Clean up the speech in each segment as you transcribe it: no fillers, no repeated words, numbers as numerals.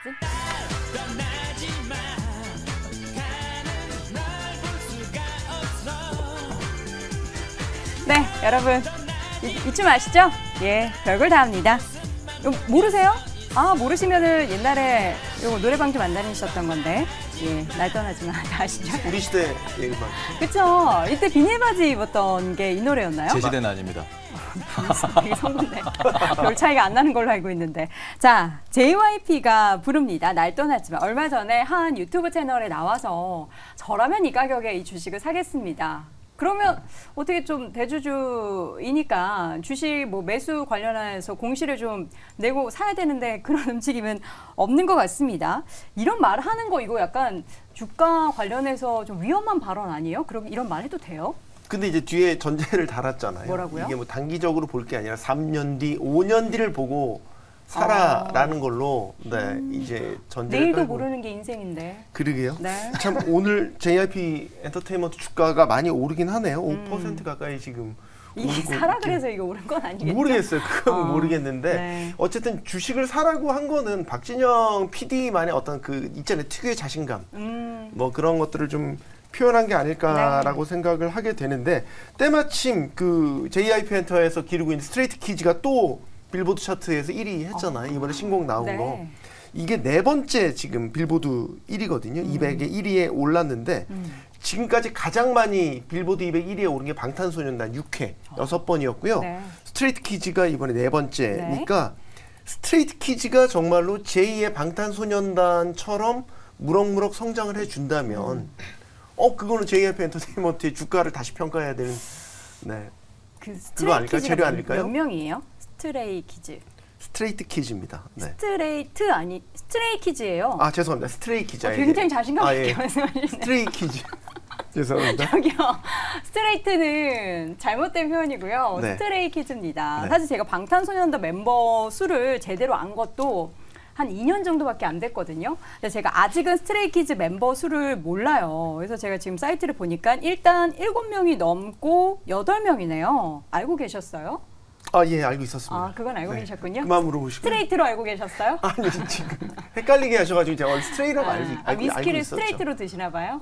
뭐지? 네, 여러분 이쯤 아시죠? 예, 별걸 다 합니다. 모르세요? 아, 모르시면은 옛날에 요 노래방 좀 안 다니셨던 건데, 예, 날 떠나지 마. 다 아시죠? 우리 시대 얘기만. 그쵸? 이때 비닐바지 입었던 게 이 노래였나요? 제 시대는 아닙니다. 되게 성공네. 별 차이가 안 나는 걸로 알고 있는데. 자, JYP가 부릅니다. 날 떠나지 마. 얼마 전에 한 유튜브 채널에 나와서 저라면 이 가격에 이 주식을 사겠습니다. 그러면 어떻게 좀 대주주이니까 주식 뭐 매수 관련해서 공시를 좀 내고 사야 되는데 그런 움직임은 없는 것 같습니다. 이런 말 하는 거 이거 약간 주가 관련해서 좀 위험한 발언 아니에요? 그럼 이런 말 해도 돼요? 근데 이제 뒤에 전제를 달았잖아요. 뭐라고요? 이게 뭐 단기적으로 볼 게 아니라 3년 뒤, 5년 뒤를 보고 사라라는 걸로 이제 전제를 내일도 깔고. 모르는 게 인생인데. 그러게요. 네. 참 오늘 JYP 엔터테인먼트 주가가 많이 오르긴 하네요. 5% 가까이 지금. 이게 사라 그래서 이게 오른 건 아니겠죠? 모르겠어요. 그건 모르겠는데 네. 어쨌든 주식을 사라고 한 거는 박진영 PD만의 어떤 그 있잖아요. 특유의 자신감. 뭐 그런 것들을 좀 표현한 게 아닐까라고 생각을 하게 되는데 때마침 그 JYP 엔터에서 기르고 있는 스트레이트 키즈가 또 빌보드 차트에서 1위 했잖아요. 이번에 신곡 나온 네. 거. 이게 네 번째 지금 빌보드 1위거든요. 200에 1위에 올랐는데 지금까지 가장 많이 빌보드 200 1위에 오른 게 방탄소년단 6회 6번이었고요. 네. 스트레이트 키즈가 이번에 네 번째니까 스트레이트 키즈가 정말로 제2의 방탄소년단처럼 무럭무럭 성장을 해준다면 그거는 JYP 엔터테인먼트의 주가를 다시 평가해야 되는 그 그거 아닐까요? 재료 아닐까요? 몇 명이에요? 스트레이 키즈. 스트레이트 키즈입니다. 네. 스트레이 키즈예요. 아 죄송합니다. 스트레이 키즈. 굉장히 자신감 있게 예. 말씀하시네. 스트레이 키즈. 죄송합니다. 저기요. 스트레이트는 잘못된 표현이고요. 네. 스트레이 키즈입니다. 네. 사실 제가 방탄소년단 멤버 수를 제대로 안 것도 한 2년 정도밖에 안 됐거든요. 근데 제가 아직은 스트레이키즈 멤버 수를 몰라요. 그래서 제가 지금 사이트를 보니까 일단 7명이 넘고 8명이네요. 알고 계셨어요? 아, 예, 알고 있었습니다. 아, 그건 알고 계셨군요. 그만 물어보시고. 스트레이트로 알고 계셨어요? 아니, 지금 헷갈리게 하셔가지고 제가 스트레이트라고 알고 위스키를 있었죠. 스트레이트로 드시나 봐요?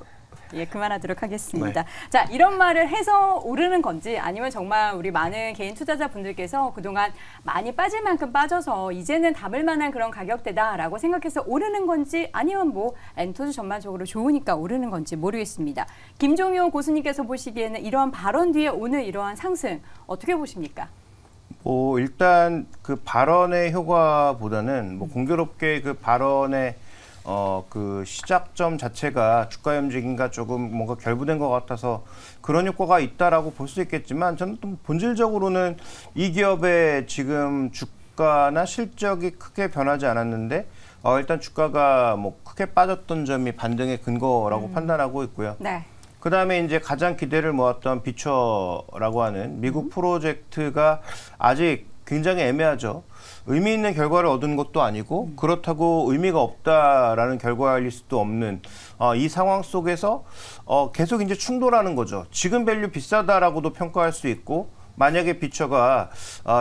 예, 그만하도록 하겠습니다. 네. 자, 이런 말을 해서 오르는 건지 아니면 정말 우리 많은 개인 투자자분들께서 그동안 많이 빠질 만큼 빠져서 이제는 담을 만한 그런 가격대다라고 생각해서 오르는 건지 아니면 뭐 엔토즈 전반적으로 좋으니까 오르는 건지 모르겠습니다. 김종효 고수님께서 보시기에는 이러한 발언 뒤에 오늘 이러한 상승 어떻게 보십니까? 일단 그 발언의 효과보다는 뭐 공교롭게 그 발언의 그 시작점 자체가 주가 움직임과 조금 뭔가 결부된 것 같아서 그런 효과가 있다라고 볼 수 있겠지만 저는 또 본질적으로는 이 기업의 지금 주가나 실적이 크게 변하지 않았는데 일단 주가가 뭐 크게 빠졌던 점이 반등의 근거라고 판단하고 있고요. 네. 그 다음에 이제 가장 기대를 모았던 비처라고 하는 미국 프로젝트가 아직 굉장히 애매하죠. 의미 있는 결과를 얻은 것도 아니고 그렇다고 의미가 없다라는 결과일 수도 없는 이 상황 속에서 계속 이제 충돌하는 거죠. 지금 밸류 비싸다라고도 평가할 수 있고 만약에 비처가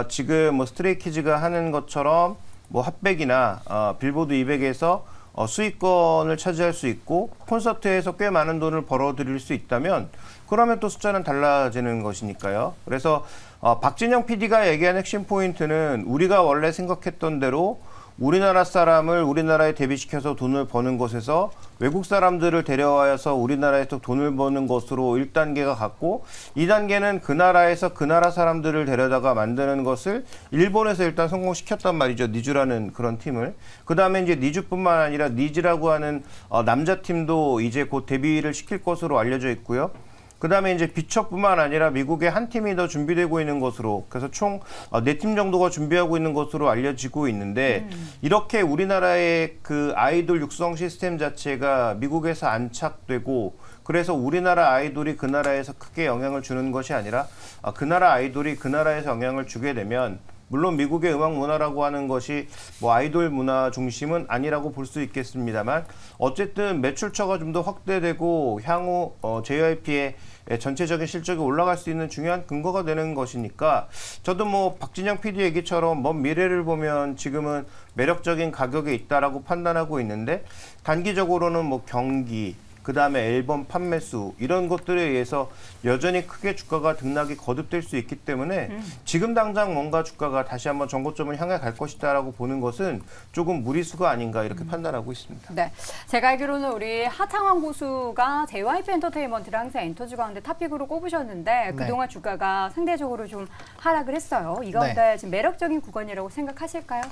지금 뭐 스트레이키즈가 하는 것처럼 뭐 핫백이나 빌보드 200에서 수익권을 차지할 수 있고 콘서트에서 꽤 많은 돈을 벌어들일 수 있다면 그러면 또 숫자는 달라지는 것이니까요. 그래서 박진영 PD가 얘기한 핵심 포인트는 우리가 원래 생각했던 대로 우리나라 사람을 우리나라에 대비시켜서 돈을 버는 것에서 외국 사람들을 데려와서 우리나라에서 돈을 버는 것으로 1단계가 갔고 2단계는 그 나라에서 그 나라 사람들을 데려다가 만드는 것을 일본에서 일단 성공시켰단 말이죠. 니즈라는 그런 팀을. 그 다음에 이제 니즈뿐만 아니라 니즈라고 하는 남자 팀도 이제 곧 데뷔를 시킬 것으로 알려져 있고요. 그 다음에 이제 비처뿐만 아니라 미국의 한 팀이 더 준비되고 있는 것으로 그래서 총 4팀 정도가 준비하고 있는 것으로 알려지고 있는데 이렇게 우리나라의 그 아이돌 육성 시스템 자체가 미국에서 안착되고 그래서 우리나라 아이돌이 그 나라에서 크게 영향을 주는 것이 아니라 그 나라 아이돌이 그 나라에서 영향을 주게 되면 물론 mi국의 음악 문화라고 하는 것이 뭐 아이돌 문화 중심은 아니라고 볼 수 있겠습니다만 어쨌든 매출처가 좀 더 확대되고 향후 JYP의 전체적인 실적이 올라갈 수 있는 중요한 근거가 되는 것이니까 저도 뭐 박진영 PD 얘기처럼 먼 미래를 보면 지금은 매력적인 가격에 있다라고 판단하고 있는데 단기적으로는 뭐 경기 그다음에 앨범 판매 수 이런 것들에 의해서 여전히 크게 주가가 등락이 거듭될 수 있기 때문에 지금 당장 뭔가 주가가 다시 한번 정고점을 향해 갈 것이다라고 보는 것은 조금 무리수가 아닌가 이렇게 판단하고 있습니다. 네, 제가 알기로는 우리 하창원 고수가 JYP 엔터테인먼트를 항상 엔터주 가운데 탑픽으로 꼽으셨는데 그동안 주가가 상대적으로 좀 하락을 했어요. 이 가운데 지금 매력적인 구간이라고 생각하실까요?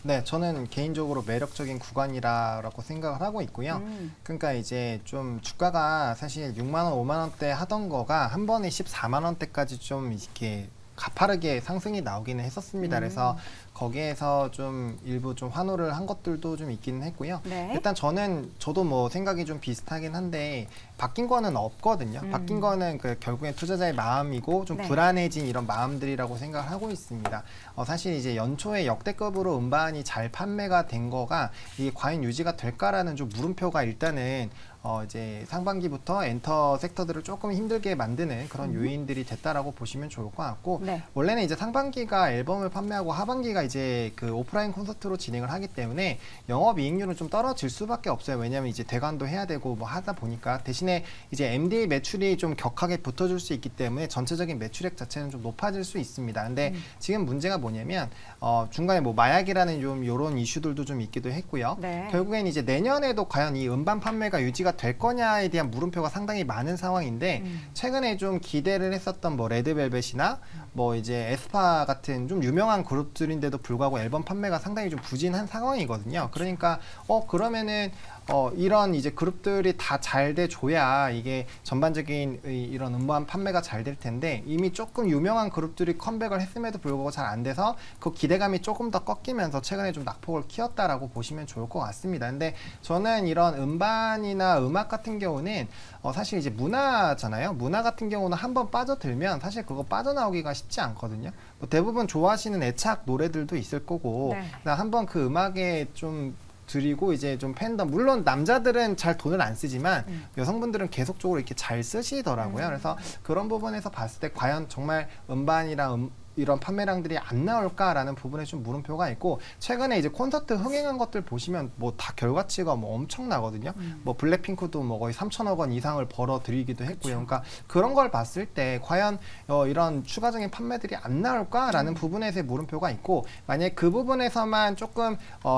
네, 저는 개인적으로 매력적인 구간이라고 생각을 하고 있고요. 그러니까 이제 좀 주가가 사실 6만 원, 5만 원대 하던 거가 한 번에 14만 원대까지 좀 이렇게 가파르게 상승이 나오기는 했었습니다. 그래서 거기에서 좀 일부 좀 환호를 한 것들도 좀 있기는 했고요. 네. 일단 저도 뭐 생각이 좀 비슷하긴 한데 바뀐 거는 없거든요. 바뀐 거는 결국엔 투자자의 마음이고 좀 불안해진 이런 마음들이라고 생각을 하고 있습니다. 사실 이제 연초에 역대급으로 음반이 잘 판매가 된 거가 이게 과연 유지가 될까라는 좀 물음표가 일단은 이제 상반기부터 엔터 섹터들을 조금 힘들게 만드는 그런 요인들이 됐다라고 보시면 좋을 것 같고 원래는 이제 상반기가 앨범을 판매하고 하반기가 이제 그 오프라인 콘서트로 진행을 하기 때문에 영업이익률은 좀 떨어질 수밖에 없어요. 왜냐하면 이제 대관도 해야 되고 뭐 하다 보니까 대신에 이제 MD 매출이 좀 격하게 붙어줄 수 있기 때문에 전체적인 매출액 자체는 좀 높아질 수 있습니다. 근데 지금 문제가 뭐냐면 중간에 뭐 마약이라는 좀 이런 이슈들도 좀 있기도 했고요. 결국엔 이제 내년에도 과연 이 음반 판매가 유지가 될 거냐에 대한 물음표가 상당히 많은 상황인데 최근에 좀 기대를 했었던 뭐 레드벨벳이나 뭐 이제 에스파 같은 좀 유명한 그룹들인데도 불구하고 앨범 판매가 상당히 좀 부진한 상황이거든요. 그러니까 그러면은 이런 이제 그룹들이 다 잘 돼줘야 이게 전반적인 이런 음반 판매가 잘 될 텐데 이미 조금 유명한 그룹들이 컴백을 했음에도 불구하고 잘 안 돼서 그 기대감이 조금 더 꺾이면서 최근에 좀 낙폭을 키웠다라고 보시면 좋을 것 같습니다. 근데 저는 이런 음반이나 음악 같은 경우는 사실 이제 문화잖아요. 문화 같은 경우는 한번 빠져들면 사실 그거 빠져나오기가 쉽지 않거든요. 뭐 대부분 좋아하시는 애착 노래들도 있을 거고 한번 그 음악에 좀 드리고 이제 좀 팬덤 물론 남자들은 잘 돈을 안 쓰지만 여성분들은 계속적으로 이렇게 잘 쓰시더라고요. 그래서 그런 부분에서 봤을 때 과연 정말 음반이랑 이런 판매량들이 안 나올까라는 부분에 좀 물음표가 있고 최근에 이제 콘서트 흥행한 것들 보시면 뭐 다 결과치가 뭐 엄청나거든요. 뭐 블랙핑크도 뭐 거의 3천억 원 이상을 벌어들이기도 했고요. 그러니까 그런 걸 봤을 때 과연 이런 추가적인 판매들이 안 나올까라는 부분에서의 물음표가 있고 만약에 그 부분에서만 조금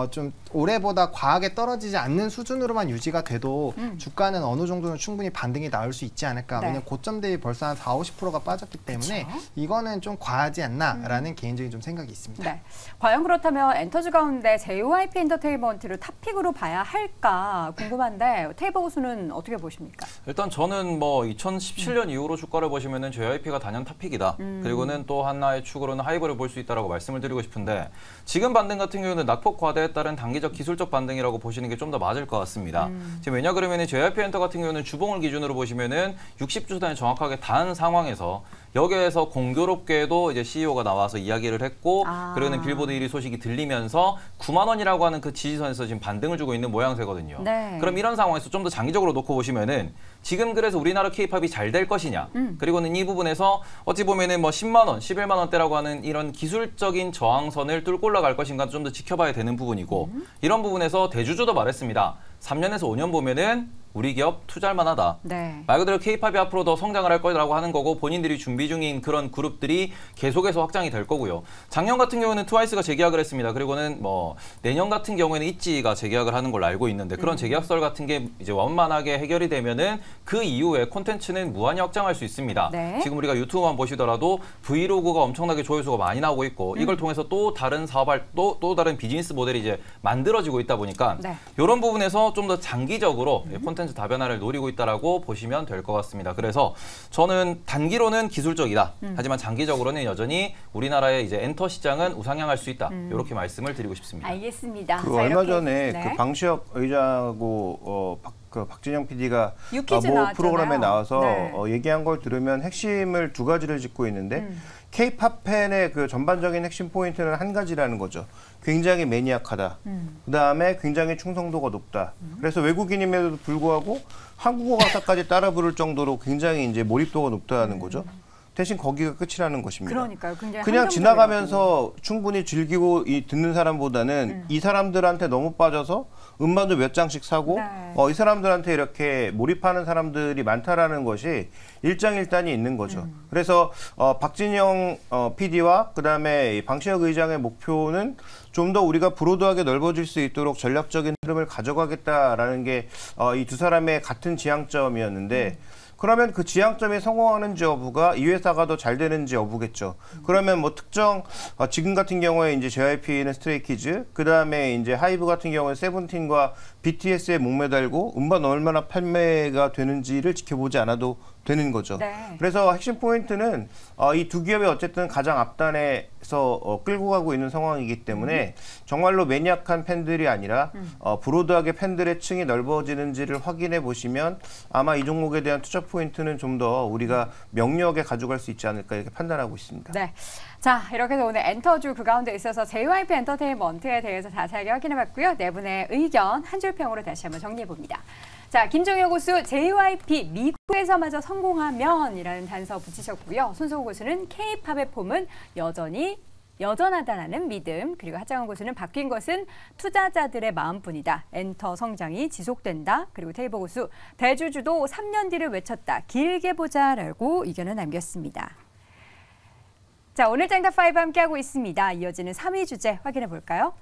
좀 올해보다 과하게 떨어지지 않는 수준으로만 유지가 돼도 주가는 어느 정도는 충분히 반등이 나올 수 있지 않을까. 왜냐면 고점 대비 벌써 한 40~50%가 빠졌기 때문에 이거는 좀 과하지 않나라는 개인적인 좀 생각이 있습니다. 네. 과연 그렇다면 엔터주 가운데 JYP 엔터테인먼트를 탑픽으로 봐야 할까 궁금한데 테이버 고수는 어떻게 보십니까? 일단 저는 뭐 2017년 이후로 주가를 보시면은 JYP가 단연 탑픽이다. 그리고는 또 하나의 축으로는 하이브를 볼 수 있다라고 말씀을 드리고 싶은데 지금 반등 같은 경우는 낙폭 과대에 따른 단기적 기술적 반등이라고 보시는 게 좀 더 맞을 것 같습니다. 지금 왜냐 그러면은 JYP 엔터 같은 경우는 주봉을 기준으로 보시면은 60주선에 정확하게 닿은 상황에서 여기에서 공교롭게도 이제 CEO가 나와서 이야기를 했고 그리고는 빌보드 1위 소식이 들리면서 9만 원이라고 하는 그 지지선에서 지금 반등을 주고 있는 모양새거든요. 그럼 이런 상황에서 좀 더 장기적으로 놓고 보시면은 지금 그래서 우리나라 K-팝이 잘 될 것이냐 그리고는 이 부분에서 어찌 보면은 뭐 10만 원, 11만 원대라고 하는 이런 기술적인 저항선을 뚫고 올라갈 것인가 좀 더 지켜봐야 되는 부분이고 이런 부분에서 대주주도 말했습니다. 3년에서 5년 보면은 우리 기업 투자할 만하다. 말 그대로 K-팝이 앞으로 더 성장을 할 거라고 하는 거고 본인들이 준비 중인 그런 그룹들이 계속해서 확장이 될 거고요. 작년 같은 경우는 트와이스가 재계약을 했습니다. 그리고는 뭐 내년 같은 경우에는 있지가 재계약을 하는 걸로 알고 있는데 그런 재계약설 같은 게 이제 원만하게 해결이 되면은 그 이후에 콘텐츠는 무한히 확장할 수 있습니다. 지금 우리가 유튜브만 보시더라도 브이로그가 엄청나게 조회수가 많이 나오고 있고 이걸 통해서 또 다른 사업할 또 다른 비즈니스 모델이 이제 만들어지고 있다 보니까 이런 부분에서 좀 더 장기적으로 콘텐츠 콘텐츠 다변화를 노리고 있다라고 보시면 될 것 같습니다. 그래서 저는 단기로는 기술적이다. 하지만 장기적으로는 여전히 우리나라의 이제 엔터 시장은 우상향할 수 있다. 이렇게 말씀을 드리고 싶습니다. 알겠습니다. 그 자, 얼마 이렇게, 전에 네. 그 방시혁 의장하고 박진영 PD가 유퀴즈 모 나왔잖아요. 프로그램에 나와서 네. 얘기한 걸 들으면 핵심을 두 가지를 짚고 있는데 K-팝 팬의 그 전반적인 핵심 포인트는 한 가지라는 거죠. 굉장히 매니악하다. 그다음에 굉장히 충성도가 높다. 그래서 외국인임에도 불구하고 한국어 가사까지 따라 부를 정도로 굉장히 이제 몰입도가 높다는 거죠. 대신 거기가 끝이라는 것입니다. 그러니까요. 굉장히 그냥 한정적이라고. 지나가면서 충분히 즐기고 듣는 사람보다는 이 사람들한테 너무 빠져서 음반도 몇 장씩 사고 네. 이 사람들한테 이렇게 몰입하는 사람들이 많다라는 것이 일장일단이 있는 거죠. 그래서 박진영 PD와 그다음에 방시혁 의장의 목표는 좀 더 우리가 브로드하게 넓어질 수 있도록 전략적인 흐름을 가져가겠다라는 게 이 두 사람의 같은 지향점이었는데 그러면 그 지향점에 성공하는지 여부가 이 회사가 더 잘 되는지 여부겠죠. 그러면 뭐 특정 지금 같은 경우에 이제 JYP는 스트레이키즈, 그 다음에 이제 하이브 같은 경우에 세븐틴과 BTS에 목매달고 음반 얼마나 판매가 되는지를 지켜보지 않아도 되는 거죠. 네. 그래서 핵심 포인트는 이 두 기업이 어쨌든 가장 앞단에서 끌고 가고 있는 상황이기 때문에 정말로 매니악한 팬들이 아니라 브로드하게 팬들의 층이 넓어지는지를 확인해 보시면 아마 이 종목에 대한 투자 포인트는 좀 더 우리가 명료하게 가져갈 수 있지 않을까 이렇게 판단하고 있습니다. 네. 자, 이렇게 해서 오늘 엔터주 그 가운데 있어서 JYP 엔터테인먼트에 대해서 자세하게 확인해봤고요. 네 분의 의견 한 줄평으로 다시 한번 정리해봅니다. 자, 김종혁 고수 JYP 미국에서마저 성공하면이라는 단서 붙이셨고요. 손석우 고수는 K-팝의 폼은 여전하다라는 믿음, 그리고 하창원 고수는 바뀐 것은 투자자들의 마음뿐이다. 엔터 성장이 지속된다. 그리고 테이버 고수 대주주도 3년 뒤를 외쳤다. 길게 보자라고 의견을 남겼습니다. 자, 오늘 짱탑5 함께하고 있습니다. 이어지는 3위 주제 확인해 볼까요?